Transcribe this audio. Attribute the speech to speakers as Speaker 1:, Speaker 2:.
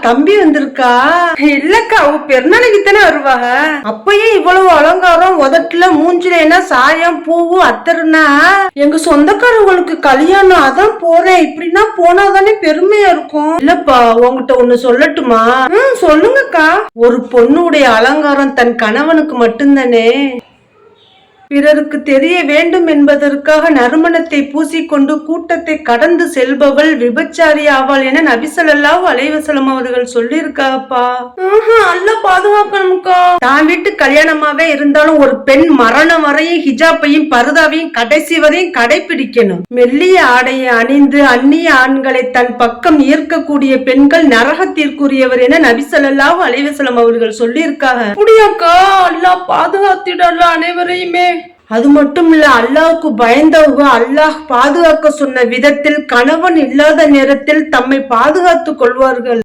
Speaker 1: தம்பி வந்திருக்கா? இல்லக்கா, அவ பெருநாளைக்கு தானே வருவாங்க. அப்பயே இவ்வளவு அலங்காரம், உதட்டுல மூஞ்சில என்ன சாயம் பூவும் அத்தருனா எங்க சொந்தக்காரங்களுக்கு கல்யாணம், அதான் போறேன். இப்படின்னா போனாதானே பெருமையா இருக்கும். இல்லப்பா, உங்ககிட்ட ஒண்ணு சொல்லட்டுமா? சொல்லுங்கக்கா. ஒரு பொண்ணுடைய அலங்காரம் தன் கணவனுக்கு மட்டும்தானே. பிறருக்கு தெரிய வேண்டும் என்பதற்காக நறுமணத்தை பூசிக்கொண்டு கூட்டத்தை கடந்து செல்பவள் விபச்சாரி ஆவாள் என நபி ஸல்லல்லாஹு அலைஹி வஸல்லம் அவர்கள் சொல்லியிருக்காப்பா. அல்லாஹ் பாதுகாக்கணும்க்கா. தான் வீட்டு கல்யாணமாவே இருந்தாலும் ஒரு பெண் மரணம் வரையும் ஹிஜாப்பையும் பர்தாவையும் கடைசி வரையும் கடைபிடிக்கணும். மெல்லிய ஆடையை அணிந்து அந்நிய ஆண்களை தன் பக்கம் ஈர்க்கக்கூடிய பெண்கள் நரகத்திற்குரியவர் என நபி ஸல்லல்லாஹு அலைஹி வஸல்லம் அவர்கள் சொல்லியிருக்காங்க. அப்படியாக்கா? அல்லாஹ் பாதுகாத்திடல அனைவரையுமே. அது மட்டும் இல்ல, அல்லாஹ்வுக்கு பயந்தவங்க அல்லாஹ் பாதுகாக்க சொன்ன விதத்தில் கணவன் இல்லாத நேரத்தில் தம்மை பாதுகாத்துக் கொள்வார்கள்.